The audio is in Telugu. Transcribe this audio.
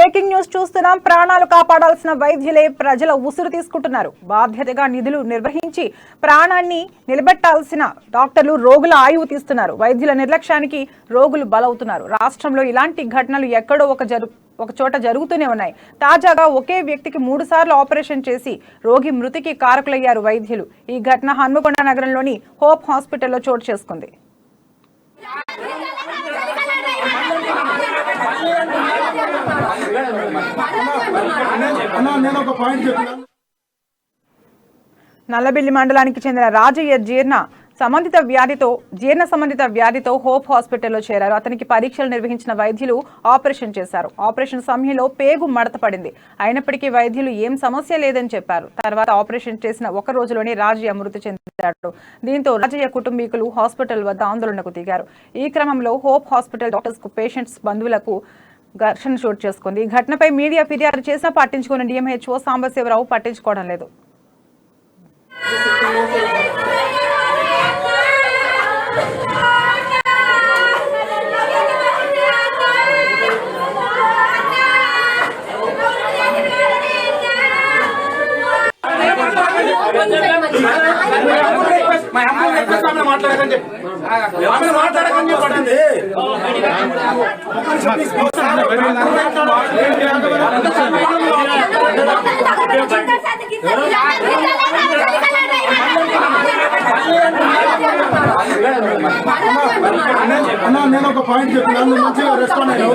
బ్రేకింగ్ న్యూస్ చూస్తున్నాం. ప్రాణాలు కాపాడాల్సిన వైద్యులే ప్రజల ఉసురు తీసుకుంటున్నారు. బాధ్యతగా నిధులు నిర్వహించి ప్రాణాన్ని నిలబెట్టాల్సిన డాక్టర్లు రోగుల ఆయువు తీస్తున్నారు. వైద్యుల నిర్లక్ష్యానికి రోగులు బలవుతున్నారు. రాష్ట్రంలో ఇలాంటి ఘటనలు ఎక్కడో ఒక చోట జరుగుతూనే ఉన్నాయి. తాజాగా ఒకే వ్యక్తికి 3 సార్లు ఆపరేషన్ చేసి రోగి మృతికి కారకులయ్యారు వైద్యులు. ఈ ఘటన హన్మకొండ నగరంలోని హోప్ హాస్పిటల్లో చోటు చేసుకుంది. నల్లబిల్లి మండలానికి చెందిన రాజయ్య జీర్ణ సంబంధిత వ్యాధితో హోప్ హాస్పిటల్లో చేరారు. అతనికి పరీక్షలు నిర్వహించిన వైద్యులు ఆపరేషన్ చేశారు. ఆపరేషన్ సమయంలో పేగు మడత పడింది. అయినప్పటికీ వైద్యులు ఏం సమస్య లేదని చెప్పారు. తర్వాత ఆపరేషన్ చేసిన ఒక రోజులోనే రాజయ్య మృతి చెందాడు. దీంతో రాజయ్య కుటుంబీకులు హాస్పిటల్ వద్ద ఆందోళనకు దిగారు. ఈ క్రమంలో హోప్ హాస్పిటల్ డాక్టర్స్ కు పేషెంట్స్ బంధువులకు ఘర్షణ చోటు చేసుకుంది. ఈ ఘటనపై మీడియా ఫిర్యాదు చేసినా పట్టించుకున్న డిఎంహెచ్ఓ సాంబశివరావు పట్టించుకోవడం లేదు. నేను ఒక పాయింట్ చెప్పినాను, మంచిగా రెస్పాండ్ అయ్యాను.